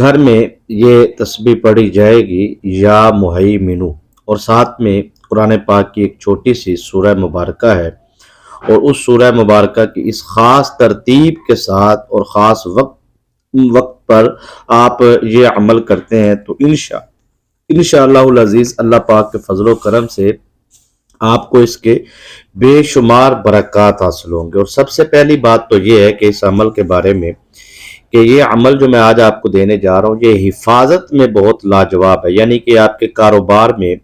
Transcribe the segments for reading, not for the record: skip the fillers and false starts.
گھر میں یہ تسبیح پڑھی جائے گی یا مہیمنو، اور ساتھ میں قرآن پاک کی ایک چھوٹی سی سورہ مبارکہ ہے، اور اس سورہ مبارکہ کی اس خاص ترتیب کے ساتھ اور خاص وقت پر آپ یہ عمل کرتے ہیں تو انشاءاللہ العزیز اللہ پاک کے فضل و کرم سے آپ کو اس کے بے شمار برکات حاصل ہوں گے۔ اور سب سے پہلی بات تو یہ ہے کہ اس عمل کے بارے میں کہ یہ عمل جو میں آج آپ کو دینے جا رہا ہوں یہ حفاظت میں بہت لاجواب ہے، یعنی کہ آپ کے کاروبار میں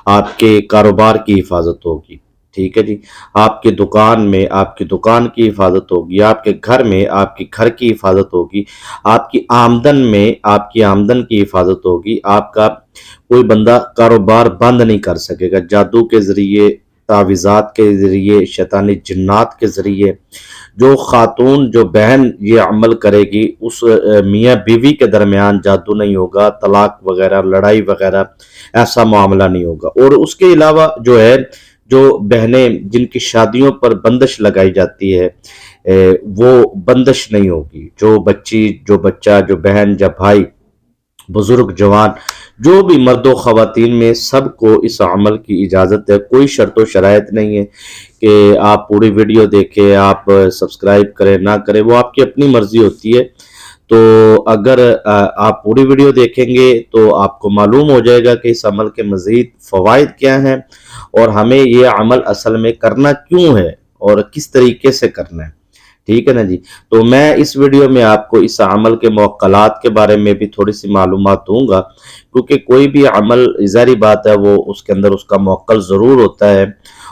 آپ کے کاروبار کی حفاظت ہوگی، ٹھیک ہے جی، آپ کی دکان میں آپ کی دکان کی حفاظت ہوگی، آپ کے گھر میں آپ کے گھر کی حفاظت ہوگی، آپ کی آمدن میں آپ کی آمدن کی حفاظت ہوگی، آپ کا کوئی بندہ کاروبار بند نہیں کر سکے گا، جادو کے ذریعے، تعویذات کے ذریعے، شیطانی جنات کے ذریعے۔ جو خاتون جو بہن یہ عمل کرے گی اس میاں بیوی کے درمیان جادو نہیں ہوگا، طلاق وغیرہ، لڑائی وغیرہ ایسا معاملہ نہیں ہوگا۔ اور اس کے علاوہ جو ہے جو بہنیں جن کی شادیوں پر بندش لگائی جاتی ہے وہ بندش نہیں ہوگی، جو بچی، جو بچہ، جو بہن، جو بھائی، بزرگ، جوان، جو بھی مرد و خواتین میں سب کو اس عمل کی اجازت ہے، کوئی شرط و شرائط نہیں ہے کہ آپ پوری ویڈیو دیکھیں، آپ سبسکرائب کریں نہ کریں، وہ آپ کی اپنی مرضی ہوتی ہے۔ تو اگر آپ پوری ویڈیو دیکھیں گے تو آپ کو معلوم ہو جائے گا کہ اس عمل کے مزید فوائد کیا ہیں اور ہمیں یہ عمل اصل میں کرنا کیوں ہے اور کس طریقے سے کرنا ہے، ٹھیک ہے نا جی۔ تو میں اس ویڈیو میں آپ کو اس عمل کے موکلات کے بارے میں بھی تھوڑی سی معلومات دوں گا، کیونکہ کوئی بھی عمل ظاہری بات ہے وہ اس کے اندر اس کا موکل ضرور ہوتا ہے،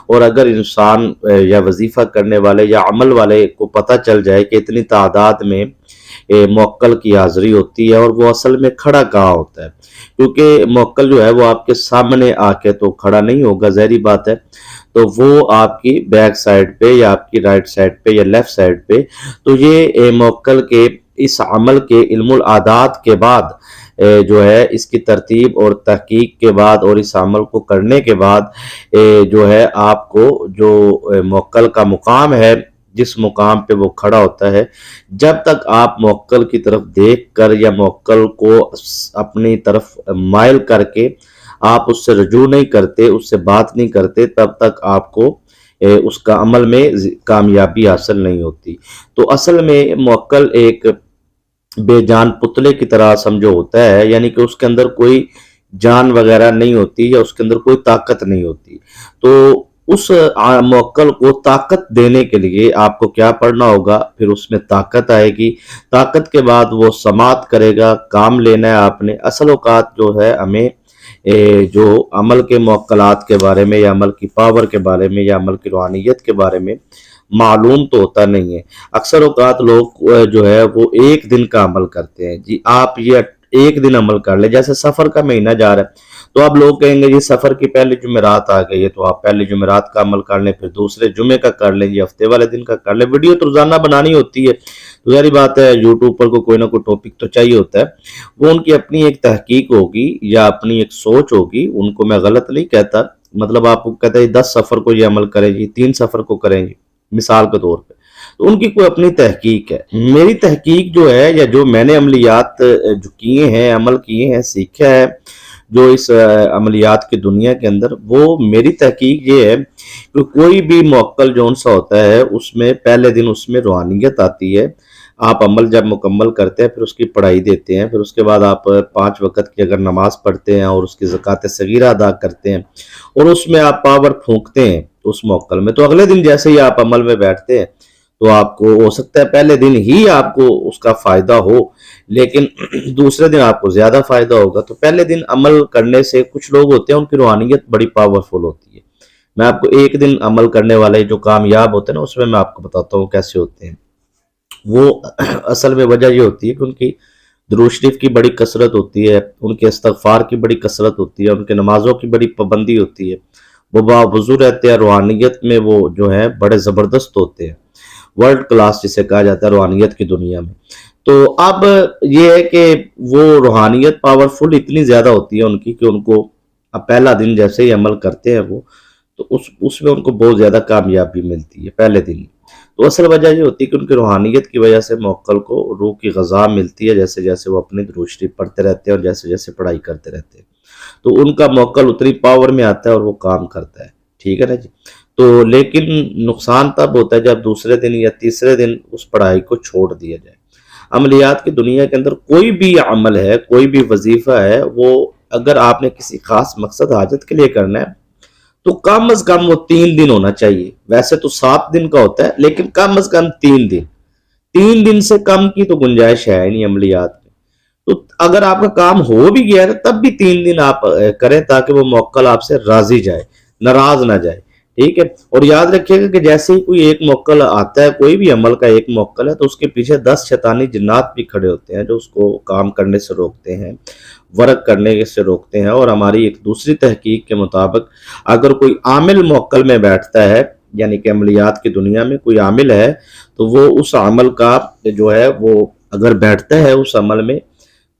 اور اگر انسان یا وظیفہ کرنے والے یا عمل والے کو پتہ چل جائے کہ اتنی تعداد میں موکل کی حاضری ہوتی ہے اور وہ اصل میں کھڑا کہاں ہوتا ہے، کیونکہ موکل جو ہے وہ آپ کے سامنے آ کے تو کھڑا نہیں ہوگا، ظاہری بات ہے، تو وہ آپ کی بیک سائڈ پہ یا آپ کی رائٹ سائڈ پہ یا لیفٹ سائڈ پہ۔ تو یہ موکل کے اس عمل کے علم العادات کے بعد جو ہے اس کی ترتیب اور تحقیق کے بعد اور اس عمل کو کرنے کے بعد جو ہے آپ کو جو موکل کا مقام ہے، جس مقام پہ وہ کھڑا ہوتا ہے، جب تک آپ موکل کی طرف دیکھ کر یا موکل کو اپنی طرف مائل کر کے آپ اس سے رجوع نہیں کرتے، اس سے بات نہیں کرتے، تب تک آپ کو اس کا عمل میں کامیابی حاصل نہیں ہوتی۔ تو اصل میں موکل ایک بے جان پتلے کی طرح سمجھو ہوتا ہے، یعنی کہ اس کے اندر کوئی جان وغیرہ نہیں ہوتی یا اس کے اندر کوئی طاقت نہیں ہوتی۔ تو اس موکل کو طاقت دینے کے لیے آپ کو کیا پڑھنا ہوگا، پھر اس میں طاقت آئے گی، طاقت کے بعد وہ سماعت کرے گا، کام لینا ہے آپ نے۔ اصل اوقات جو ہے ہمیں جو عمل کے موکلات کے بارے میں یا عمل کی پاور کے بارے میں یا عمل کی روحانیت کے بارے میں معلوم تو ہوتا نہیں ہے۔ اکثر اوقات لوگ جو ہے وہ ایک دن کا عمل کرتے ہیں، جی آپ یہ ایک دن عمل کر لیں، جیسے سفر کا مہینہ جا رہا ہے تو آپ لوگ کہیں گے جی سفر کی پہلی جمعرات آ گئی ہے تو آپ پہلی جمعرات کا عمل کر لیں، پھر دوسرے جمعے کا کر لیں، جی ہفتے والے دن کا کر لیں۔ ویڈیو تو روزانہ بنانی ہوتی ہے، تو ظاہری بات ہے یوٹیوب پر کوئی نہ کوئی ٹاپک تو چاہیے ہوتا ہے، وہ ان کی اپنی ایک تحقیق ہوگی یا اپنی ایک سوچ ہوگی، ان کو میں غلط نہیں کہتا، مطلب آپ کو کہتا ہے 10 سفر کو یہ عمل کریں جی، 3 سفر کو کریں جی، مثال کے طور پہ، تو ان کی کوئی اپنی تحقیق ہے۔ میری تحقیق جو ہے یا جو میں نے عملیات جو کیے ہیں، عمل کیے ہیں، سیکھا ہے جو اس عملیات کی دنیا کے اندر، وہ میری تحقیق یہ ہے کہ کوئی بھی موکل جون سا ہوتا ہے اس میں پہلے دن اس میں روحانیت آتی ہے، آپ عمل جب مکمل کرتے ہیں پھر اس کی پڑھائی دیتے ہیں، پھر اس کے بعد آپ 5 وقت کی اگر نماز پڑھتے ہیں اور اس کی زکوٰۃ صغیرہ ادا کرتے ہیں اور اس میں آپ پاور پھونکتے ہیں اس موکل میں، تو اگلے دن جیسے ہی آپ عمل میں بیٹھتے ہیں تو آپ کو ہو سکتا ہے پہلے دن ہی آپ کو اس کا فائدہ ہو، لیکن دوسرے دن آپ کو زیادہ فائدہ ہوگا۔ تو پہلے دن عمل کرنے سے کچھ لوگ ہوتے ہیں ان کی روحانیت بڑی پاورفل ہوتی ہے۔ میں آپ کو ایک دن عمل کرنے والے جو کامیاب ہوتے ہیں نا اس میں آپ کو بتاتا ہوں کیسے ہوتے ہیں۔ وہ اصل میں وجہ یہ ہوتی ہے کہ ان کی درود شریف کی بڑی کثرت ہوتی ہے، ان کے استغفار کی بڑی کثرت ہوتی ہے، ان کے نمازوں کی بڑی پابندی ہوتی ہے، وہ باوضو رہتے ہیں، روحانیت میں وہ جو ہے بڑے زبردست ہوتے ہیں، ورلڈ کلاس جسے کہا جاتا ہے روحانیت کی دنیا میں۔ تو اب یہ ہے کہ وہ روحانیت پاورفل اتنی زیادہ ہوتی ہے ان کی کہ ان کو اب پہلا دن جیسے ہی عمل کرتے ہیں وہ تو اس میں ان کو بہت زیادہ کامیابی ملتی ہے پہلے دن۔ تو اصل وجہ یہ ہوتی ہے کہ ان کی روحانیت کی وجہ سے موکل کو روح کی غذا ملتی ہے، جیسے جیسے وہ اپنی درود شریف پڑھتے رہتے ہیں اور جیسے جیسے پڑھائی کرتے رہتے ہیں، تو ان کا موکل اتنی پاور میں آتا ہے اور وہ کام کرتا ہے، ٹھیک ہے نا جی۔ تو لیکن نقصان تب ہوتا ہے جب دوسرے دن یا تیسرے دن اس پڑھائی کو چھوڑ دیا جائے۔ عملیات کی دنیا کے اندر کوئی بھی عمل ہے، کوئی بھی وظیفہ ہے، وہ اگر آپ نے کسی خاص مقصد حاجت کے لیے کرنا ہے تو کم از کم وہ 3 دن ہونا چاہیے۔ ویسے تو 7 دن کا ہوتا ہے، لیکن کم از کم 3 دن، 3 دن سے کم کی تو گنجائش ہے ہی نہیں عملیات میں۔ تو اگر آپ کا کام ہو بھی گیا ہے تب بھی 3 دن آپ کریں تاکہ وہ موکل آپ سے راضی جائے، ناراض نہ جائے، ٹھیک ہے۔ اور یاد رکھیے گا کہ جیسے ہی کوئی ایک موکل آتا ہے، کوئی بھی عمل کا ایک موکل ہے، تو اس کے پیچھے 10 شیطانی جنات بھی کھڑے ہوتے ہیں جو اس کو کام کرنے سے روکتے ہیں، ورک کرنے سے روکتے ہیں۔ اور ہماری ایک دوسری تحقیق کے مطابق اگر کوئی عامل موکل میں بیٹھتا ہے، یعنی کہ عملیات کی دنیا میں کوئی عامل ہے، تو وہ اس عمل کا جو ہے وہ اگر بیٹھتا ہے اس عمل میں،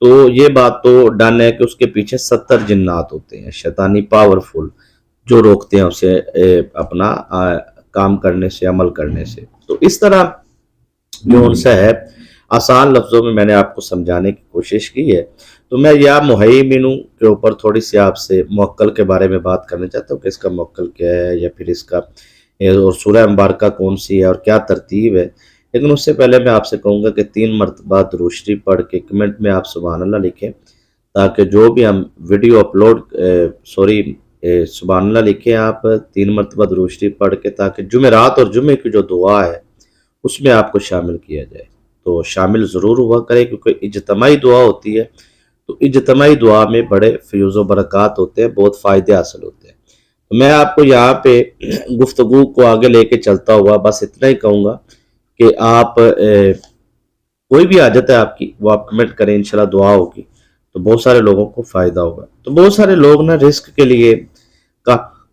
تو یہ بات تو ڈن ہے کہ اس کے پیچھے 70 جنات ہوتے ہیں شیطانی پاورفل، جو روکتے ہیں اسے اپنا کام کرنے سے، عمل کرنے سے۔ تو اس طرح جو ان سے ہے، آسان لفظوں میں نے آپ کو سمجھانے کی کوشش کی ہے۔ تو میں یا مہیمنوں کے اوپر تھوڑی سی آپ سے موکل کے بارے میں بات کرنا چاہتا ہوں کہ اس کا موکل کیا ہے، یا پھر اس کا اور سورہ مبارکہ کون سی ہے اور کیا ترتیب ہے۔ لیکن اس سے پہلے میں آپ سے کہوں گا کہ 3 مرتبہ درود شریف پڑھ کے کمنٹ میں آپ سبحان اللہ لکھیں، تاکہ جو بھی ہم ویڈیو اپلوڈ سبحان اللہ لکھیں آپ 3 مرتبہ درود شریف پڑھ کے، تاکہ جمعرات اور جمعے کی جو دعا ہے اس میں آپ کو شامل کیا جائے۔ تو شامل ضرور ہوا کرے، کیونکہ اجتماعی دعا ہوتی ہے، تو اجتماعی دعا میں بڑے فیوز و برکات ہوتے ہیں، بہت فائدے حاصل ہوتے ہیں۔ میں آپ کو یہاں پہ گفتگو کو آگے لے کے چلتا ہوا بس اتنا ہی کہوں گا کہ آپ کوئی بھی حاجت ہے آپ کی، وہ آپ کمنٹ کریں، انشاءاللہ دعا ہوگی تو بہت سارے لوگوں کو فائدہ ہوگا۔ تو بہت سارے لوگ نا رزق کے لیے،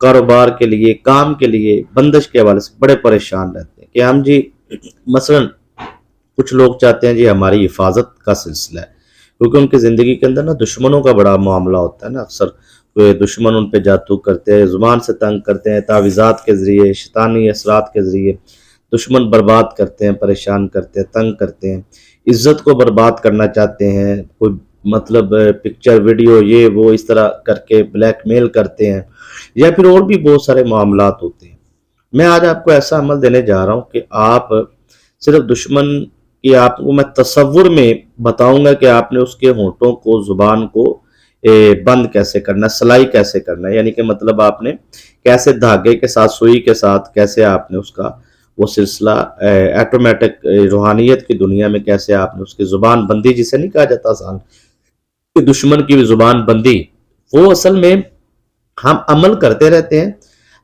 کاروبار کے لیے، کام کے لیے، بندش کے حوالے سے بڑے پریشان رہتے ہیں کہ ہم جی مثلا کچھ لوگ چاہتے ہیں جی ہماری حفاظت کا سلسلہ ہے، کیونکہ ان کی زندگی کے اندر نا دشمنوں کا بڑا معاملہ ہوتا ہے نا، اکثر دشمن ان پہ جادو کرتے ہیں، زبان سے تنگ کرتے ہیں، تعویذات کے ذریعے، شیطانی اثرات کے ذریعے دشمن برباد کرتے ہیں، پریشان کرتے ہیں، تنگ کرتے ہیں، عزت کو برباد کرنا چاہتے ہیں، کوئی مطلب پکچر ویڈیو یہ وہ اس طرح کر کے بلیک میل کرتے ہیں، یا پھر اور بھی بہت سارے معاملات ہوتے ہیں۔ میں آج آپ کو ایسا عمل دینے جا رہا ہوں کہ آپ صرف دشمن کی، آپ کو میں تصور میں بتاؤں گا کہ آپ نے اس کے ہونٹوں کو، زبان کو بند کیسے کرنا ہے، سلائی کیسے کرنا ہے، یعنی کہ مطلب آپ نے کیسے دھاگے کے ساتھ، سوئی کے ساتھ کیسے آپ نے اس کا وہ سلسلہ ایٹومیٹک روحانیت کی دنیا میں کیسے آپ نے اس کی زبان بندی، جسے نہیں کہا جاتا آسان کہ دشمن کی زبان بندی، وہ اصل میں ہم عمل کرتے رہتے ہیں،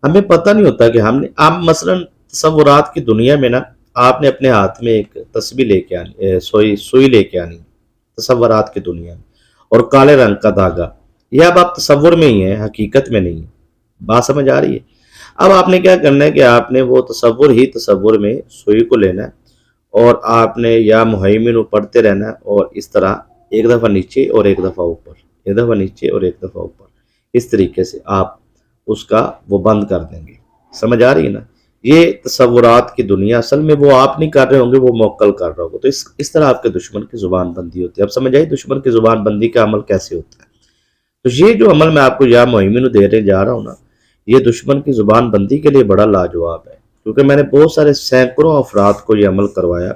ہمیں پتہ نہیں ہوتا کہ ہم نے، آپ مثلا تصورات کی دنیا میں نا آپ نے اپنے ہاتھ میں ایک تسبیح لے کے آنی، سوئی لے کے آنی تصورات کی دنیا میں، اور کالے رنگ کا دھاگا، یہ اب آپ تصور میں ہی ہیں، حقیقت میں نہیں ہے۔ بات سمجھ آ رہی ہے؟ اب آپ نے کیا کرنا ہے کہ آپ نے وہ تصور میں سوئی کو لینا ہے، اور آپ نے یا مہیمن پڑھتے رہنا ہے، اور اس طرح ایک دفعہ نیچے اور ایک دفعہ اوپر، ایک دفعہ نیچے اور ایک دفعہ اوپر، اس طریقے سے آپ اس کا وہ بند کر دیں گے۔ سمجھ آ رہی ہے نا؟ یہ تصورات کی دنیا اصل میں وہ آپ نہیں کر رہے ہوں گے، وہ موکل کر رہا ہوگا۔ تو اس طرح آپ کے دشمن کی زبان بندی ہوتی ہے۔ اب سمجھ آئی دشمن کی زبان بندی کا عمل کیسے ہوتا ہے؟ تو یہ جو عمل میں آپ کو یا مہیمن دینے جا رہا ہوں نا، یہ دشمن کی زبان بندی کے لیے بڑا لاجواب ہے، کیونکہ میں نے بہت سارے سینکڑوں افراد کو یہ عمل کروایا،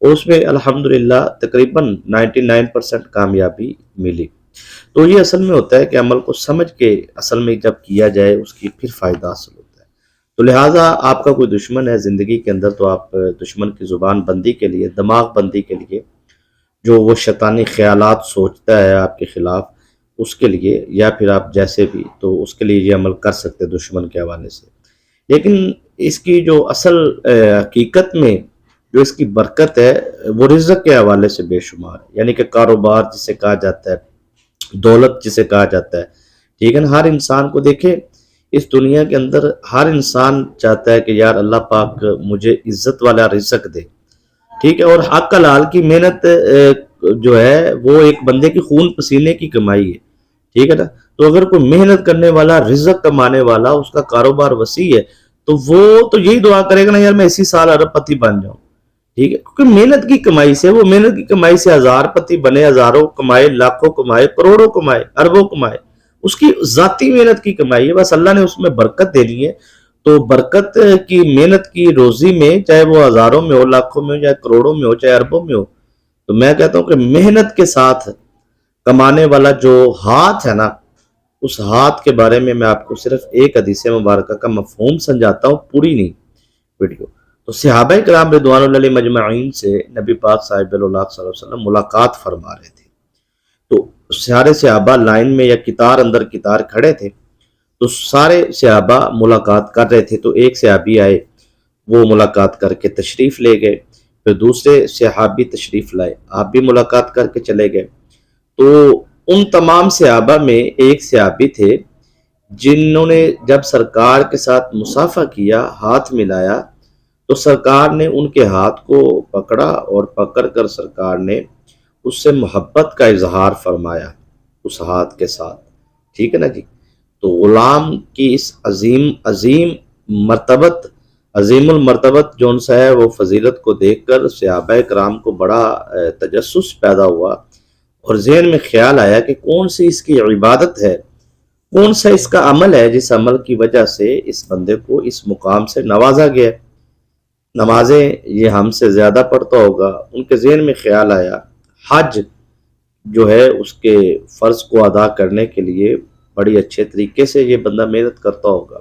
اور اس میں الحمدللہ تقریباً 99% کامیابی ملی۔ تو یہ اصل میں ہوتا ہے کہ عمل کو سمجھ کے اصل میں جب کیا جائے اس کی پھر فائدہ حاصل ہوتا ہے۔ تو لہٰذا آپ کا کوئی دشمن ہے زندگی کے اندر، تو آپ دشمن کی زبان بندی کے لیے، دماغ بندی کے لیے، جو وہ شیطانی خیالات سوچتا ہے آپ کے خلاف، اس کے لیے، یا پھر آپ جیسے بھی، تو اس کے لیے یہ عمل کر سکتے دشمن کے حوالے سے۔ لیکن اس کی جو اصل حقیقت میں جو اس کی برکت ہے، وہ رزق کے حوالے سے بے شمار ہے، یعنی کہ کاروبار جسے کہا جاتا ہے، دولت جسے کہا جاتا ہے، ٹھیک ہے نا؟ ہر انسان کو دیکھیں اس دنیا کے اندر، ہر انسان چاہتا ہے کہ یار اللہ پاک مجھے عزت والا رزق دے، ٹھیک ہے؟ اور حق حلال کی محنت جو ہے وہ ایک بندے کی خون پسینے کی کمائی ہے، ٹھیک ہے نا؟ تو اگر کوئی محنت کرنے والا، رزق کمانے والا، اس کا کاروبار وسیع ہے، تو وہ تو یہی دعا کرے گا نا یار میں اسی سال ارب پتی بن جاؤں، ٹھیک ہے، کیونکہ محنت کی کمائی سے، وہ محنت کی کمائی سے ہزار پتی بنے، ہزاروں کمائے، لاکھوں کمائے، کروڑوں کمائے، اربوں کمائے، اس کی ذاتی محنت کی کمائی ہے، بس اللہ نے اس میں برکت دینی ہے۔ تو برکت کی محنت کی روزی میں، چاہے وہ ہزاروں میں ہو، لاکھوں میں ہو، چاہے کروڑوں میں ہو، چاہے اربوں میں ہو، تو میں کہتا ہوں کہ محنت کے ساتھ کمانے والا جو ہاتھ ہے نا، اس ہاتھ کے بارے میں آپ کو صرف ایک حدیث مبارکہ کا مفہوم سمجھاتا ہوں، پوری نہیں ویڈیو۔ تو صحابہ کرام رضوان اللہ علیہ مجمعین سے نبی پاک صاحب اللہ صلی اللہ علیہ وسلم ملاقات فرما رہے تھے، تو سارے صحابہ لائن میں یا قطار اندر قطار کھڑے تھے، تو سارے صحابہ ملاقات کر رہے تھے، تو ایک صحابی آئے، وہ ملاقات کر کے تشریف لے گئے، پھر دوسرے صحابی تشریف لائے، آپ بھی ملاقات کر کے چلے گئے۔ تو ان تمام صحابہ میں ایک صحابی تھے جنہوں نے جب سرکار کے ساتھ مصافحہ کیا، ہاتھ ملایا، تو سرکار نے ان کے ہاتھ کو پکڑا، اور پکڑ کر سرکار نے اس سے محبت کا اظہار فرمایا اس ہاتھ کے ساتھ، ٹھیک ہے نا جی۔ تو غلام کی اس عظیم مرتبت، عظیم المرتبت جو ان سا ہے، وہ فضیلت کو دیکھ کر صحابہ کرام کو بڑا تجسس پیدا ہوا، اور ذہن میں خیال آیا کہ کون سی اس کی عبادت ہے، کون سا اس کا عمل ہے جس عمل کی وجہ سے اس بندے کو اس مقام سے نوازا گیا۔ نمازیں یہ ہم سے زیادہ پڑھتا ہوگا، ان کے ذہن میں خیال آیا حج جو ہے اس کے فرض کو ادا کرنے کے لیے بڑی اچھے طریقے سے یہ بندہ محنت کرتا ہوگا،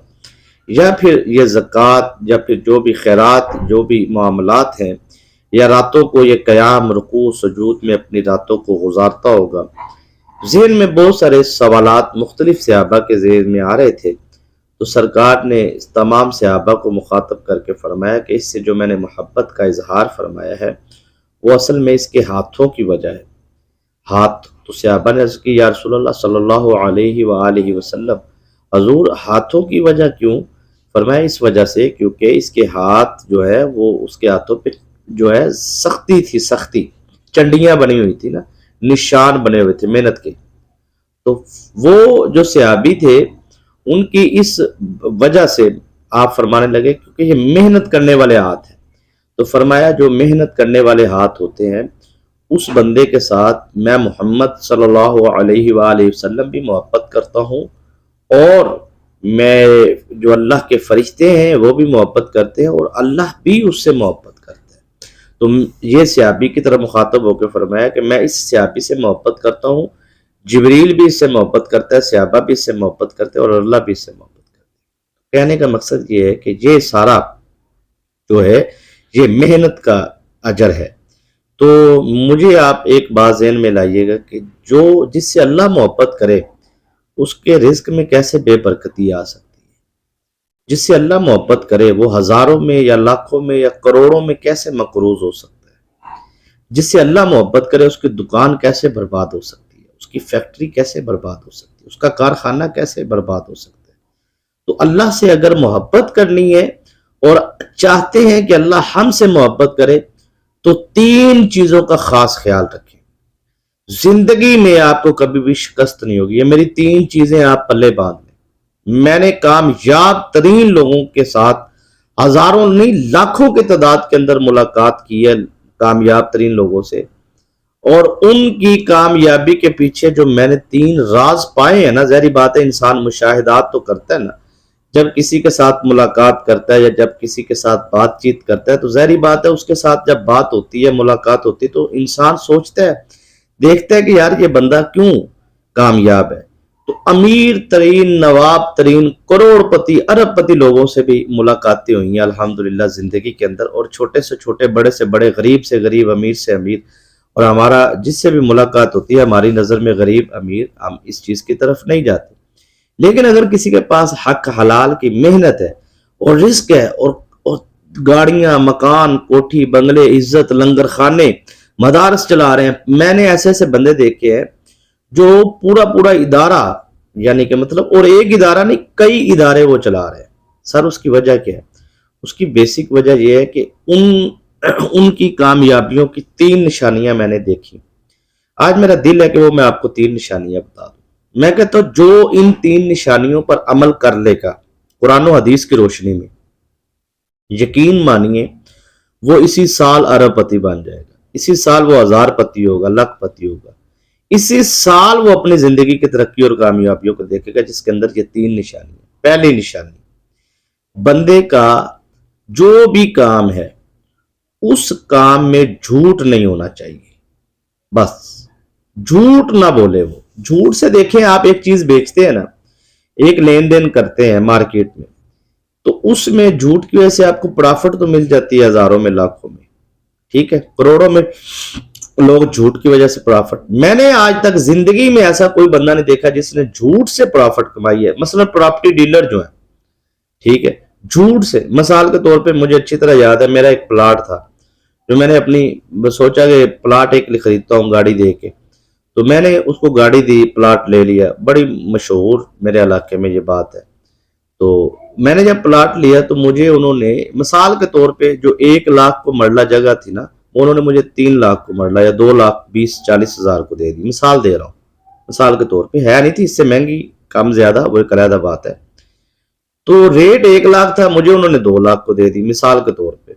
یا پھر یہ زکوٰۃ، یا پھر جو بھی خیرات، جو بھی معاملات ہیں، یا راتوں کو یہ قیام، رکوع، سجود میں اپنی راتوں کو گزارتا ہوگا۔ ذہن میں بہت سارے سوالات مختلف صحابہ کے ذہن میں آ رہے تھے، تو سرکار نے تمام صحابہ کو مخاطب کر کے فرمایا کہ اس سے جو میں نے محبت کا اظہار فرمایا ہے، وہ اصل میں اس کے ہاتھوں کی وجہ ہے۔ ہاتھ، تو صحابہ نے عرض کی یا رسول اللہ صلی اللہ علیہ وآلہ وسلم، حضور ہاتھوں کی وجہ کیوں؟ فرمایا اس وجہ سے کیونکہ اس کے ہاتھ جو ہے وہ اس کے ہاتھوں پہ جو ہے سختی تھی، سختی، چنڈیاں بنی ہوئی تھی نا، نشان بنے ہوئے تھے محنت کے۔ تو وہ جو صحابی تھے ان کی اس وجہ سے آپ فرمانے لگے کیونکہ یہ محنت کرنے والے ہاتھ ہیں، تو فرمایا جو محنت کرنے والے ہاتھ ہوتے ہیں اس بندے کے ساتھ میں محمد صلی اللہ علیہ وآلہ وسلم بھی محبت کرتا ہوں، اور میں جو اللہ کے فرشتے ہیں وہ بھی محبت کرتے ہیں، اور اللہ بھی اس سے محبت کرتا ہے۔ تو یہ صحابی کی طرح مخاطب ہو کے فرمایا کہ میں اس صحابی سے محبت کرتا ہوں، جبریل بھی اس سے محبت کرتا ہے، صحابہ بھی اس سے محبت کرتے ہیں، اور اللہ بھی اس سے محبت کرتا ہے۔ کہنے کا مقصد یہ ہے کہ یہ سارا جو ہے یہ محنت کا اجر ہے۔ تو مجھے آپ ایک بات ذہن میں لائیے گا کہ جو جس سے اللہ محبت کرے اس کے رزق میں کیسے بے برکتی آ سکتی ہے، جس سے اللہ محبت کرے وہ ہزاروں میں یا لاکھوں میں یا کروڑوں میں کیسے مقروض ہو سکتا ہے، جس سے اللہ محبت کرے اس کی دکان کیسے برباد ہو سکتی ہے، اس کی فیکٹری کیسے برباد ہو سکتی ہے، اس کا کارخانہ کیسے برباد ہو سکتا ہے۔ تو اللہ سے اگر محبت کرنی ہے اور چاہتے ہیں کہ اللہ ہم سے محبت کرے، تو تین چیزوں کا خاص خیال رکھیں۔ زندگی میں آپ کو کبھی بھی شکست نہیں ہوگی، یہ میری تین چیزیں آپ پلے باندھ لیں۔ میں نے کامیاب ترین لوگوں کے ساتھ ہزاروں نہیں لاکھوں کے تعداد کے اندر ملاقات کی ہے، کامیاب ترین لوگوں سے، اور ان کی کامیابی کے پیچھے جو میں نے تین راز پائے ہیں نا، ظاہری بات ہے انسان مشاہدات تو کرتا ہے نا، جب کسی کے ساتھ ملاقات کرتا ہے یا جب کسی کے ساتھ بات چیت کرتا ہے تو ظاہری بات ہے اس کے ساتھ جب بات ہوتی ہے، ملاقات ہوتی ہے، تو انسان سوچتا ہے، دیکھتا ہے کہ یار یہ بندہ کیوں کامیاب ہے۔ تو امیر ترین، نواب ترین، کروڑ پتی، ارب پتی لوگوں سے بھی ملاقاتیں ہوئی ہیں الحمدللہ زندگی کے اندر، اور چھوٹے سے چھوٹے، بڑے سے بڑے، غریب سے غریب، امیر سے امیر، اور ہمارا جس سے بھی ملاقات ہوتی ہے ہماری نظر میں غریب امیر، ہم اس چیز کی طرف نہیں جاتے۔ لیکن اگر کسی کے پاس حق حلال کی محنت ہے اور رزق ہے، اور گاڑیاں، مکان، کوٹھی، بنگلے، عزت، لنگر خانے، مدارس چلا رہے ہیں، میں نے ایسے ایسے بندے دیکھے ہیں جو پورا ادارہ، یعنی کہ مطلب، اور ایک ادارہ نہیں کئی ادارے وہ چلا رہے ہیں۔ سر اس کی وجہ کیا ہے؟ اس کی بیسک وجہ یہ ہے کہ ان کی کامیابیوں کی تین نشانیاں میں نے دیکھی۔ آج میرا دل ہے کہ وہ میں آپ کو تین نشانیاں بتا دوں۔ میں کہتا ہوں جو ان تین نشانیوں پر عمل کر لے گا قرآن و حدیث کی روشنی میں، یقین مانیے وہ اسی سال ارب پتی بن جائے گا، اسی سال وہ ہزار پتی ہوگا، لاکھ پتی ہوگا، اسی سال وہ اپنی زندگی کی ترقی اور کامیابیوں کو دیکھے گا، جس کے اندر یہ 3 نشانی ہے۔ پہلی نشانی، بندے کا جو بھی کام ہے اس کام میں جھوٹ نہیں ہونا چاہیے، بس جھوٹ نہ بولے۔ وہ جھوٹ سے دیکھیں، آپ ایک چیز بیچتے ہیں نا، ایک لین دین کرتے ہیں مارکیٹ میں، تو اس میں جھوٹ کی وجہ سے آپ کو پرافٹ تو مل جاتی ہے ہزاروں میں، لاکھوں میں، ٹھیک ہے، کروڑوں میں لوگ جھوٹ کی وجہ سے پرافٹ۔ میں نے آج تک زندگی میں ایسا کوئی بندہ نہیں دیکھا جس نے جھوٹ سے پرافٹ کمائی ہے۔ مثلا پراپرٹی ڈیلر جو ہے، ٹھیک ہے، جھوٹ سے، مثال کے طور پہ مجھے اچھی طرح یاد ہے، میرا ایک پلاٹ تھا جو میں نے اپنی سوچا کہ پلاٹ ایک خریدتا ہوں گاڑی دے کے، تو میں نے اس کو گاڑی دی، پلاٹ لے لیا، بڑی مشہور میرے علاقے میں یہ بات ہے۔ تو میں نے جب پلاٹ لیا تو مجھے انہوں نے مثال کے طور پہ جو 1 لاکھ کو مرلہ جگہ تھی نا، انہوں نے مجھے 3 لاکھ کو مرلہ یا 2,20,40,000 کو دے دی، مثال دے رہا ہوں، مثال کے طور پہ ہے نہیں تھی، اس سے مہنگی کم زیادہ وہ ایک علیحدہ بات ہے۔ تو ریٹ 1 لاکھ تھا، مجھے انہوں نے 2 لاکھ کو دے دی، مثال کے طور پہ۔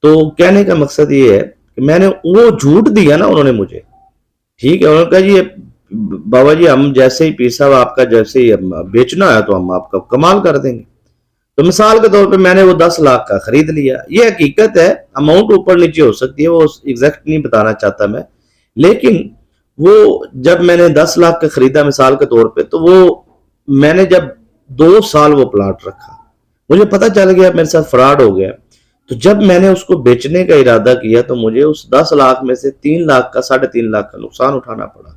تو کہنے کا مقصد یہ ہے کہ میں نے وہ جھوٹ دیا نا انہوں نے مجھے، ٹھیک ہے، انہوں نے کہا جی بابا جی ہم جیسے ہی پیر صاحب آپ کا جیسے ہی بیچنا ہے تو ہم آپ کا کمال کر دیں گے۔ تو مثال کے طور پہ میں نے وہ 10 لاکھ کا خرید لیا، یہ حقیقت ہے، اماؤنٹ اوپر نیچے ہو سکتی ہے، وہ ایگزیکٹ نہیں بتانا چاہتا میں، لیکن وہ جب میں نے 10 لاکھ کا خریدا مثال کے طور پہ، تو وہ میں نے جب 2 سال وہ پلاٹ رکھا، مجھے پتہ چل گیا میرے ساتھ فراڈ ہو گیا، تو جب میں نے اس کو بیچنے کا ارادہ کیا تو مجھے اس 10 لاکھ میں سے 3 لاکھ کا 3.5 لاکھ کا نقصان اٹھانا پڑا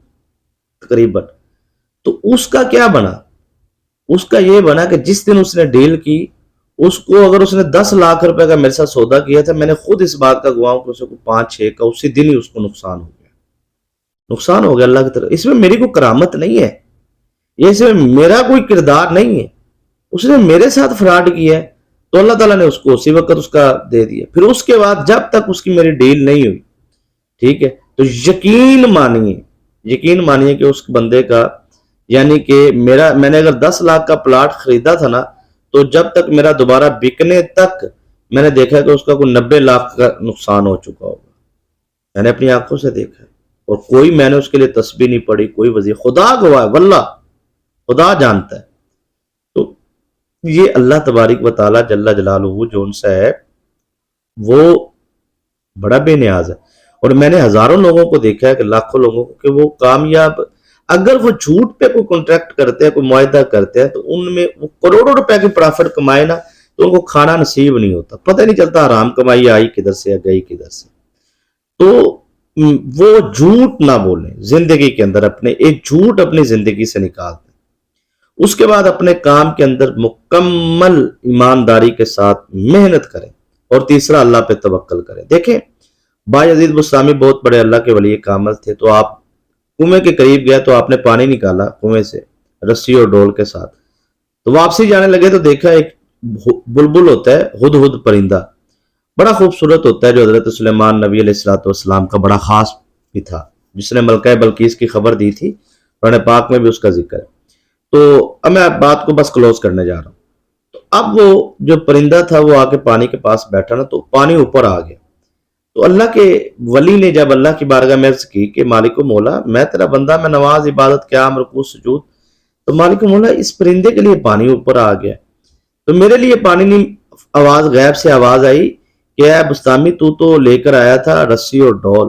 تقریباً۔ تو اس کا کیا بنا؟ اس کا یہ بنا کہ جس دن اس نے ڈیل کی، اس کو اگر اس نے 10 لاکھ روپے کا میرے ساتھ سودا کیا تھا، میں نے خود اس بات کا گواہ ہوں کہ اسے کو 5-6 کا اسی دن ہی اس کو نقصان ہو گیا، نقصان ہو گیا اللہ کی طرف۔ اس میں میری کوئی کرامت نہیں ہے، یہ اس میں میرا کوئی کردار نہیں ہے، اس نے میرے ساتھ فراڈ کیا ہے، تو اللہ تعالیٰ نے اس کو اسی وقت اس کا دے دیا۔ پھر اس کے بعد جب تک اس کی میری ڈیل نہیں ہوئی، ٹھیک ہے، تو یقین مانیے کہ اس بندے کا، یعنی کہ میں نے اگر 10 لاکھ کا پلاٹ خریدا تھا نا، تو جب تک میرا دوبارہ بکنے تک میں نے دیکھا کہ اس کا کوئی 90 لاکھ کا نقصان ہو چکا ہوگا، میں نے اپنی آنکھوں سے دیکھا، اور کوئی میں نے اس کے لیے تسبیح نہیں پڑھی، کوئی وظیفہ، خدا گواہ ہے، واللہ خدا جانتا ہے۔ تو یہ اللہ تبارک و تعالیٰ جل جلالہ جو ان سے ہے، وہ بڑا بے نیاز ہے۔ اور میں نے ہزاروں لوگوں کو دیکھا ہے، کہ لاکھوں لوگوں کو، کہ وہ کامیاب، اگر وہ جھوٹ پہ کوئی کانٹریکٹ کرتے ہیں، کوئی معاہدہ کرتے ہیں، تو ان میں وہ کروڑوں روپے کی پرافٹ کمائے نا، تو ان کو کھانا نصیب نہیں ہوتا، پتہ نہیں چلتا حرام کمائی آئی کدھر سے یا گئی کدھر سے۔ تو وہ جھوٹ نہ بولیں زندگی کے اندر، اپنے ایک جھوٹ اپنی زندگی سے نکال دیں، اس کے بعد اپنے کام کے اندر مکمل ایمانداری کے ساتھ محنت کریں، اور تیسرا اللہ پہ توکل کریں۔ دیکھیں بایزید بستامی بہت بڑے اللہ کے ولی کامل تھے، تو آپ کنویں کے قریب گیا تو آپ نے پانی نکالا کنویں سے رسی اور ڈول کے ساتھ، تو واپسی جانے لگے تو دیکھا ایک بلبل ہوتا ہے، ہدہد پرندہ، بڑا خوبصورت ہوتا ہے، جو حضرت سلیمان نبی علیہ الصلوۃ والسلام کا بڑا خاص بھی تھا، جس نے ملکہ بلقیس کی خبر دی تھی، قرآن پاک میں بھی اس کا ذکر ہے۔ تو اب میں بات کو بس کلوز کرنے جا رہا ہوں۔ تو اب وہ جو پرندہ تھا وہ آ کے پانی کے پاس بیٹھا نا، تو پانی اوپر آ گیا، تو اللہ کے ولی نے جب اللہ کی بارگاہ میں عرض کی کہ مالک و مولا، میں تیرا بندہ، میں نماز عبادت قیام رکوع سجود، تو مالک و مولا اس پرندے کے لیے پانی اوپر آ گیا، تو میرے لیے پانی نہیں، آواز غیب سے آواز آئی کہ اے بستامی، تو لے کر آیا تھا رسی اور ڈول،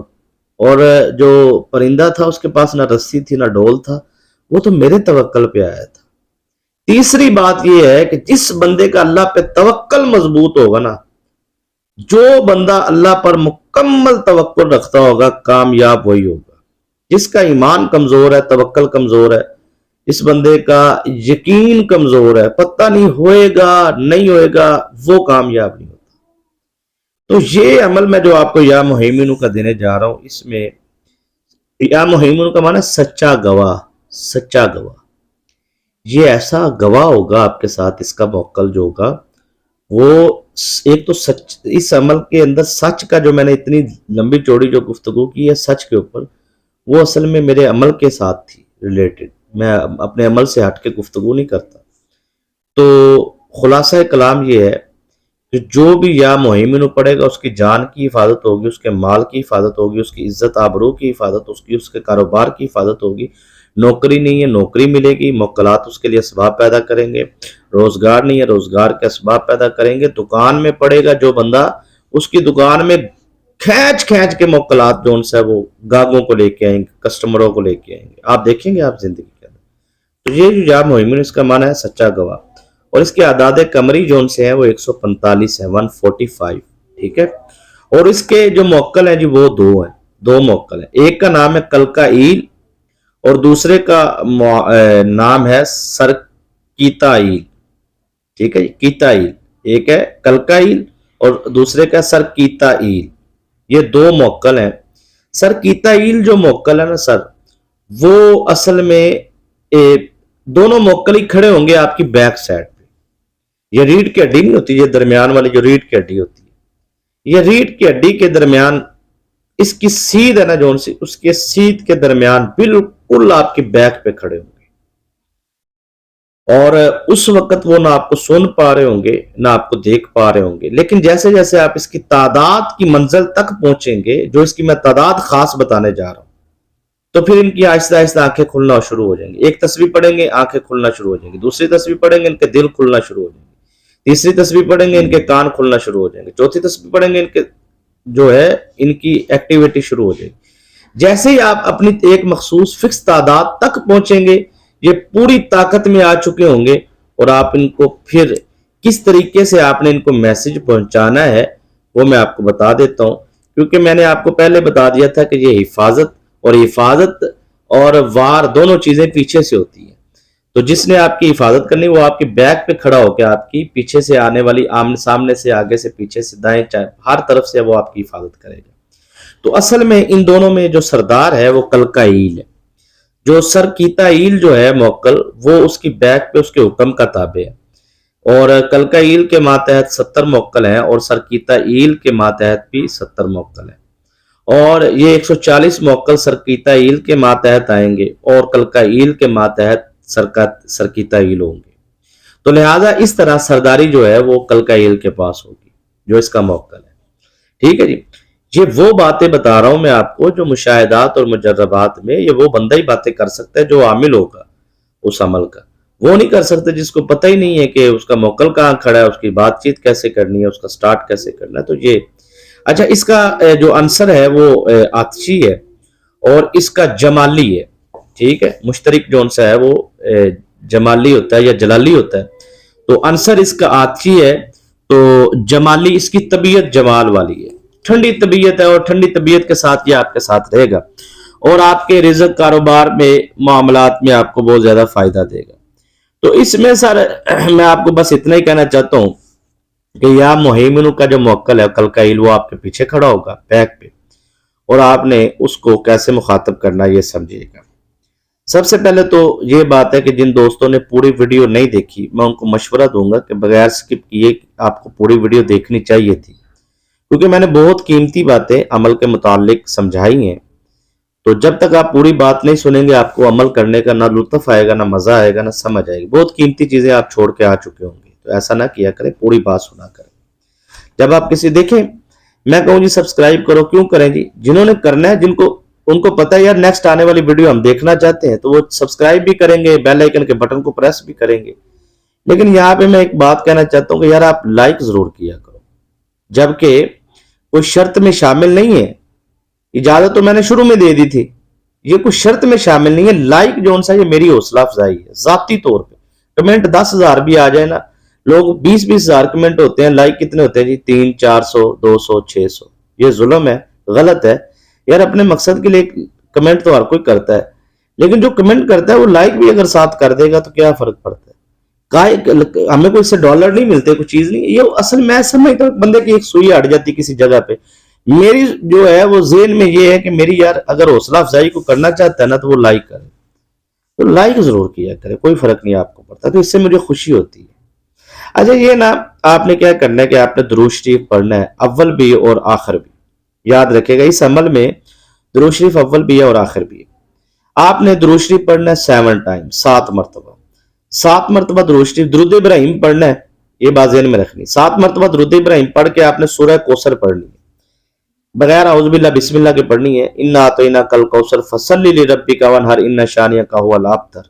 اور جو پرندہ تھا اس کے پاس نہ رسی تھی نہ ڈول تھا، وہ تو میرے توکل پہ آیا تھا۔ تیسری بات یہ ہے کہ جس بندے کا اللہ پہ توکل مضبوط ہوگا نا، جو بندہ اللہ پر مکمل توکل رکھتا ہوگا، کامیاب وہی ہوگا۔ جس کا ایمان کمزور ہے، توکل کمزور ہے، اس بندے کا یقین کمزور ہے، پتہ نہیں ہوئے گا نہیں ہوئے گا، وہ کامیاب نہیں ہوتا۔ تو یہ عمل میں جو آپ کو یا مہیمنوں کا دینے جا رہا ہوں، اس میں یا مہیمنوں کا معنی سچا گواہ، سچا گواہ، یہ ایسا گواہ ہوگا آپ کے ساتھ، اس کا موکل جو ہوگا وہ ایک تو سچ، اس عمل کے اندر سچ کا، جو میں نے اتنی لمبی چوڑی جو گفتگو کی ہے سچ کے اوپر، وہ اصل میں میرے عمل کے ساتھ تھی ریلیٹڈ، میں اپنے عمل سے ہٹ کے گفتگو نہیں کرتا۔ تو خلاصہ کلام یہ ہے کہ جو بھی یا مہیمن پڑے گا اس کی جان کی حفاظت ہوگی، اس کے مال کی حفاظت ہوگی، اس کی عزت آبرو کی حفاظت، اس کے کاروبار کی حفاظت ہوگی۔ نوکری نہیں ہے نوکری ملے گی، موکلات اس کے لیے اسباب پیدا کریں گے۔ روزگار نہیں ہے روزگار کے اسباب پیدا کریں گے۔ دکان میں پڑے گا جو بندہ، اس کی دکان میں کھینچ کھینچ کے موکلات جو ان سے وہ گاہکوں کو لے کے آئیں گے، کسٹمروں کو لے کے آئیں گے۔ آپ دیکھیں گے آپ زندگی کے اندر تو یہ جو یا مہیمن اس کا معنی ہے سچا گواہ، اور اس کے اعداد قمری جو ان سے ہیں وہ 145 ہیں، 145، ٹھیک ہے۔ اور اس کے جو موکل ہیں جی وہ دو موکل ہیں۔ ایک کا نام ہے کلکائیل اور دوسرے کا نام ہے سرکیتائیل، ٹھیک ہے جی، کیتائیل۔ ایک ہے کلکائیل اور دوسرے کا سرکیتائیل، یہ دو موکل ہیں۔ سرکیتائیل جو موکل ہے نا سر، وہ اصل میں دونوں موکل ہی کھڑے ہوں گے آپ کی بیک سائڈ پہ۔ یہ ریڑھ کی ہڈی نہیں ہوتی، یہ درمیان والی جو ریڑھ کی ہڈی ہوتی ہے، یہ ریڑھ کی ہڈی کے درمیان اس کی سیدھ ہے نا جو اس کے سیدھ کے درمیان بالکل آپ کی بیک پہ کھڑے ہوں گے، اور اس وقت وہ نہ آپ کو سن پا رہے ہوں گے نہ آپ کو دیکھ پا رہے ہوں گے، لیکن جیسے جیسے آپ اس کی تعداد کی منزل تک پہنچیں گے، جو اس کی میں تعداد خاص بتانے جا رہا ہوں، تو پھر ان کی آہستہ آہستہ آنکھیں کھلنا شروع ہو جائیں گی۔ ایک تصویر پڑھیں گے آنکھیں کھلنا شروع ہو جائیں گی، دوسری تصویر پڑھیں گے ان کے دل کھلنا شروع ہو جائیں گے، تیسری تصویر پڑھیں گے ان کے کان کھلنا شروع ہو جائیں گے، چوتھی تصویر پڑھیں گے ان کے جو ہے ان کی ایکٹیویٹی شروع ہو جائے گی۔ جیسے ہی آپ اپنی ایک مخصوص فکس تعداد تک پہنچیں گے، یہ پوری طاقت میں آ چکے ہوں گے، اور آپ ان کو پھر کس طریقے سے آپ نے ان کو میسج پہنچانا ہے وہ میں آپ کو بتا دیتا ہوں، کیونکہ میں نے آپ کو پہلے بتا دیا تھا کہ یہ حفاظت اور وار دونوں چیزیں پیچھے سے ہوتی ہیں۔ تو جس نے آپ کی حفاظت کرنی وہ آپ کی بیک پہ کھڑا ہو کے آپ کی پیچھے سے آنے والی سامنے سے آگے سے پیچھے سے دائیں چائیں ہر طرف سے وہ آپ کی حفاظت کرے گا۔ تو اصل میں ان دونوں میں جو سردار ہے وہ کلکائیل ہے، جو سرکیتائیل جو ہے موکل وہ اس کی بیک پہ اس کے حکم کا تابع ہے، اور کلکائیل کے ماتحت 70 موکل ہیں اور سرکیتائیل کے ماتحت بھی 70 موکل ہیں، اور یہ 140 موکل سرکیتائیل کے ماتحت آئیں گے اور کلکائیل کے ماتحت سرکیتائیل ہوں گے۔ تو لہذا اس طرح سرداری جو ہے وہ کلکائیل کے پاس ہوگی جو اس کا موکل ہے، ٹھیک ہے جی۔ یہ وہ باتیں بتا رہا ہوں میں آپ کو جو مشاہدات اور مجربات میں یہ وہ بندہ ہی باتیں کر سکتا ہے جو عامل ہوگا اس عمل کا، وہ نہیں کر سکتے جس کو پتہ ہی نہیں ہے کہ اس کا موکل کہاں کھڑا ہے، اس کی بات چیت کیسے کرنی ہے، اس کا سٹارٹ کیسے کرنا ہے۔ تو یہ اچھا، اس کا جو عنصر ہے وہ آتشی ہے اور اس کا جمالی ہے، ٹھیک ہے۔ مشترک جو عنصر ہے وہ جمالی ہوتا ہے یا جلالی ہوتا ہے، تو عنصر اس کا آتشی ہے، تو جمالی اس کی طبیعت جمال والی ہے، ٹھنڈی طبیعت ہے، اور ٹھنڈی طبیعت کے ساتھ یہ آپ کے ساتھ رہے گا اور آپ کے رزق کاروبار میں معاملات میں آپ کو بہت زیادہ فائدہ دے گا۔ تو اس میں سر میں آپ کو بس اتنا ہی کہنا چاہتا ہوں کہ یا مہیمن کا جو موکل ہے کلکائیل وہ آپ کے پیچھے کھڑا ہوگا بیک پہ، اور آپ نے اس کو کیسے مخاطب کرنا یہ سمجھیے گا۔ سب سے پہلے تو یہ بات ہے کہ جن دوستوں نے پوری ویڈیو نہیں دیکھی میں ان کو مشورہ دوں گا کہ بغیر سکپ کیے آپ کو پوری ویڈیو دیکھنی چاہیے تھی، کیونکہ میں نے بہت قیمتی باتیں عمل کے متعلق سمجھائی ہیں۔ تو جب تک آپ پوری بات نہیں سنیں گے آپ کو عمل کرنے کا نہ لطف آئے گا، نہ مزہ آئے گا، نہ سمجھ آئے گی۔ بہت قیمتی چیزیں آپ چھوڑ کے آ چکے ہوں گے، تو ایسا نہ کیا کریں، پوری بات سنا کریں۔ جب آپ کسی دیکھیں، میں کہوں جی سبسکرائب کرو، کیوں کریں جی؟ جنہوں نے کرنا ہے، ان کو پتہ ہے یار نیکسٹ آنے والی ویڈیو ہم دیکھنا چاہتے ہیں، تو وہ سبسکرائب بھی کریں گے، بیل آئیکن کے بٹن کو پریس بھی کریں گے۔ لیکن یہاں پہ میں ایک بات کہنا چاہتا ہوں کہ یار آپ لائک ضرور کیا کرو، جبکہ کوئی شرط میں شامل نہیں ہے۔ اجازت تو میں نے شروع میں دے دی تھی، یہ کوئی شرط میں شامل نہیں ہے۔ لائک جو ان سا یہ میری حوصلہ افزائی ہے ذاتی طور پہ۔ کمنٹ 10,000 بھی آ جائے نا، لوگ 20,000 کمنٹ ہوتے ہیں، لائک کتنے ہوتے ہیں جی؟ 300 400 200 600۔ یہ ظلم ہے، غلط ہے یار۔ اپنے مقصد کے لیے کمنٹ تو ہر کوئی کرتا ہے، لیکن جو کمنٹ کرتا ہے وہ لائک بھی اگر ساتھ کر دے گا تو کیا فرق پڑتا ہے؟ ہمیں کوئی اس سے ڈالر نہیں ملتے، کوئی چیز نہیں۔ یہ اصل میں سمجھتا ہوں بندے کی ایک سوئی ہٹ جاتی کسی جگہ پہ۔ میری جو ہے وہ ذہن میں یہ ہے کہ میری یار اگر حوصلہ افزائی کو کرنا چاہتا ہے نا تو وہ لائک کرے، تو لائک ضرور کیا کرے، کوئی فرق نہیں آپ کو پڑتا، تو اس سے مجھے خوشی ہوتی ہے۔ اچھا، یہ نا آپ نے کیا کرنا ہے کہ آپ نے درود شریف پڑھنا ہے، اول بھی اور آخر بھی۔ یاد رکھے گا اس عمل میں درود شریف اول بھی ہے اور آخر بھی ہے۔ آپ نے درود شریف پڑھنا ہے 7 ٹائم، 7 مرتبہ، 7 مرتبہ درود شریف۔ درود ابراہیم پڑھنا ہے یہ بات ذہن میں رکھنی. 7 مرتبہ درود ابراہیم پڑھ کے آپ نے سورہ کوثر پڑھنی ہے بغیر اعوذ باللہ بسم اللہ کے پڑھنی ہے. انا اعطیناک الکوثر فصلی لربک وانحر ان شانئک ھو الابتر.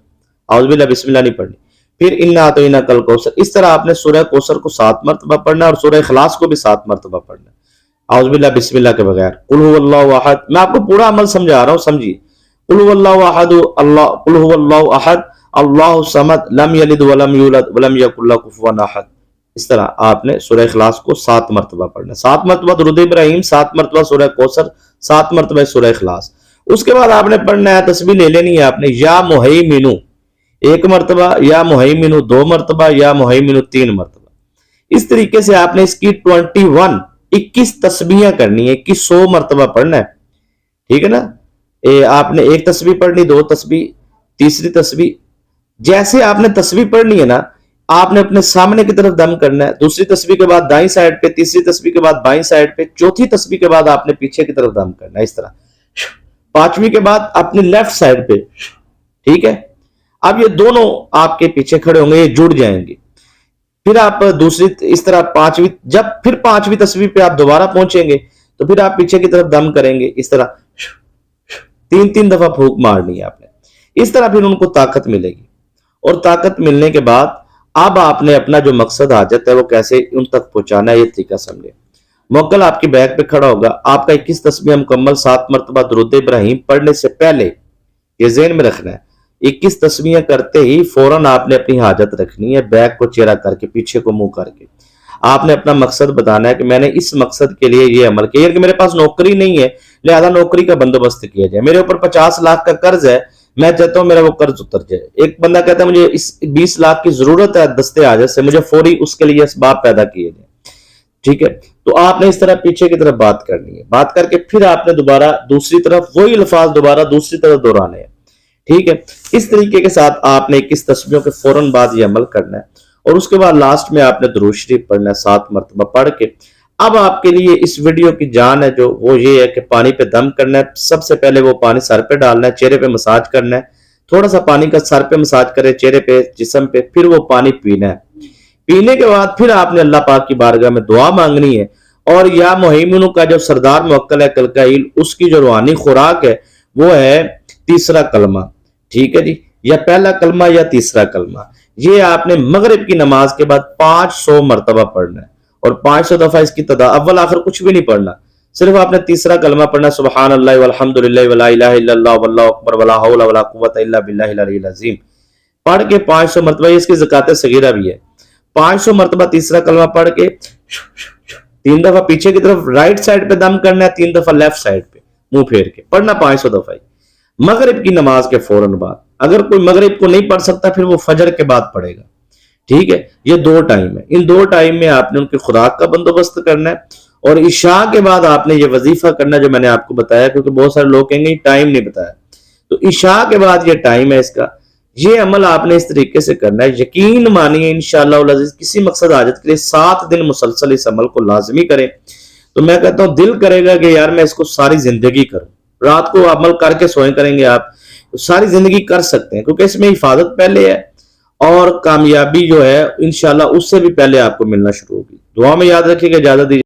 اعوذ باللہ بسم اللہ نہیں پڑھنی. پھر انا اعطیناک الکوثر. اس طرح آپ نے سورہ کوثر کو 7 مرتبہ پڑھنا ہے اور سورہ اخلاص کو بھی 7 مرتبہ پڑھنا ہے اعوذ باللہ بسم اللہ کے بغیر. قل هو اللہ احد. میں آپ کو پورا عمل سمجھا رہا ہوں, سمجھیے. قل هو اللہ احد اللہ قل هو اللہ احد اللہ الصمد لم یلد ولم یولد ولم یکن لہ کفوا احد. اس طرح آپ نے سورہ اخلاص کو 7 مرتبہ پڑھنا ہے. 7 مرتبہ درود ابراہیم, 7 مرتبہ سورہ کوثر, 7 مرتبہ سورہ اخلاص. اس کے بعد آپ نے پڑھنا ہے, تسبیح لے لینی ہے آپ نے, یا مہیمنو 1 مرتبہ, یا مہیمنو 2 مرتبہ, یا مہیمنو 3 مرتبہ. اس طریقے سے آپ نے اس کی 21 تسبیحیں کرنی ہے, 2100 مرتبہ پڑھنا ہے. ٹھیک ہے نا. آپ نے 1 تسبیح پڑھنی, 2 تسبیح, تیسری تسبیح. جیسے آپ نے تسبیح پڑھنی ہے نا, آپ نے اپنے سامنے کی طرف دم کرنا ہے. دوسری تسبیح کے بعد دائیں سائیڈ پہ, تیسری تسبیح کے بعد بائیں سائیڈ پہ, چوتھی تسبیح کے بعد آپ نے پیچھے کی طرف دم کرنا ہے اس طرح. 5ویں کے بعد اپنے لیفٹ سائیڈ پہ. ٹھیک ہے. اب یہ دونوں آپ کے پیچھے کھڑے ہوں گے, یہ جڑ جائیں گے. پھر آپ دوسری اس طرح 5ویں, جب پھر 5ویں تسبیح پہ آپ دوبارہ پہنچیں گے تو پھر آپ پیچھے کی طرف دم کریں گے اس طرح. 3 دفعہ پھونک مارنی ہے آپ نے. اس طرح پھر ان کو طاقت ملے گی. اور طاقت ملنے کے بعد اب آپ نے اپنا جو مقصد حاجت ہے وہ کیسے ان تک پہنچانا ہے یہ طریقہ سمجھے. موکل آپ کی بیک پہ کھڑا ہوگا. آپ کا 21 تسبیح مکمل 7 مرتبہ درود ابراہیم پڑھنے سے پہلے یہ ذہن میں رکھنا ہے, 21 تسبیحیں کرتے ہی فوراً آپ نے اپنی حاجت رکھنی ہے, بیک کو چہرہ کر کے, پیچھے کو منہ کر کے. آپ نے اپنا مقصد بتانا ہے کہ میں نے اس مقصد کے لیے یہ عمل کیا, کہ میرے پاس نوکری نہیں ہے لہذا نوکری کا بندوبست کیا جائے. میرے اوپر 50 لاکھ کا قرض ہے, میں چاہتا ہوں میرا وہ قرض اتر جائے. ایک بندہ کہتا ہے مجھے اس 20 لاکھ کی ضرورت ہے دستے حاجت سے, مجھے فوری اس کے لیے اسباب پیدا کیے جائیں. ٹھیک ہے. تو آپ نے اس طرح پیچھے کی طرف بات کرنی ہے. بات کر کے پھر آپ نے دوبارہ دوسری طرف وہی الفاظ دوبارہ دوسری طرف دہرانے ہیں. ٹھیک ہے. اس طریقے کے ساتھ آپ نے 21 تسبیحوں کے فوراً بعد یہ عمل کرنا ہے. اور اس کے بعد لاسٹ میں آپ نے درود شریف پڑھنا ہے 7 مرتبہ پڑھ کے. اب آپ کے لیے اس ویڈیو کی جان ہے جو وہ یہ ہے کہ پانی پہ دم کرنا ہے. سب سے پہلے وہ پانی سر پہ ڈالنا ہے, چہرے پہ مساج کرنا ہے. تھوڑا سا پانی کا سر پہ مساج کرے, چہرے پہ, جسم پہ, پھر وہ پانی پینا ہے. پینے کے بعد پھر آپ نے اللہ پاک کی بارگاہ میں دعا مانگنی ہے. اور یا مہیمنو کا جو سردار موکل ہے کلکائیل, اس کی جو روحانی خوراک ہے وہ ہے تیسرا کلمہ. ٹھیک ہے جی, یا پہلا کلمہ یا تیسرا کلمہ. یہ آپ نے مغرب کی نماز کے بعد 500 مرتبہ پڑھنا ہے. اور 500 دفعہ اس کی تعداد, اول آخر کچھ بھی نہیں پڑھنا, صرف آپ نے تیسرا کلمہ پڑھنا سبحان اللہ والحمد للہ ولا الہ الا اللہ واللہ اکبر ولا حول ولا قوت الا باللہ العلی العظیم پڑھ کے 500 مرتبہ. اس کی زکات صغیرہ بھی ہے. 500 مرتبہ تیسرا کلمہ پڑھ کے 3 دفعہ پیچھے کی طرف رائٹ سائڈ پہ دم کرنا ہے, 3 دفعہ لیفٹ سائڈ پہ منہ پھیر کے پڑھنا 500 دفعہ مغرب کی نماز کے فوراً بعد. اگر کوئی مغرب کو نہیں پڑھ سکتا پھر وہ فجر کے بعد پڑھے گا. ٹھیک ہے. یہ 2 ٹائم ہے. ان 2 ٹائم میں آپ نے ان کی خوراک کا بندوبست کرنا ہے. اور عشاء کے بعد آپ نے یہ وظیفہ کرنا جو میں نے آپ کو بتایا, کیونکہ بہت سارے لوگ کہیں گے ٹائم نہیں بتایا. تو عشاء کے بعد یہ ٹائم ہے اس کا. یہ عمل آپ نے اس طریقے سے کرنا ہے. یقین مانیے انشاءاللہ العزیز کسی مقصد حاجت کے لیے 7 دن مسلسل اس عمل کو لازمی کریں تو میں کہتا ہوں دل کرے گا کہ یار میں اس کو ساری زندگی کروں. رات کو عمل کر کے سوئیں کریں گے آپ, ساری زندگی کر سکتے ہیں, کیونکہ اس میں حفاظت پہلے ہے اور کامیابی جو ہے انشاءاللہ اس سے بھی پہلے آپ کو ملنا شروع ہوگی. دعا میں یاد رکھیے گا. اجازت دیجیے.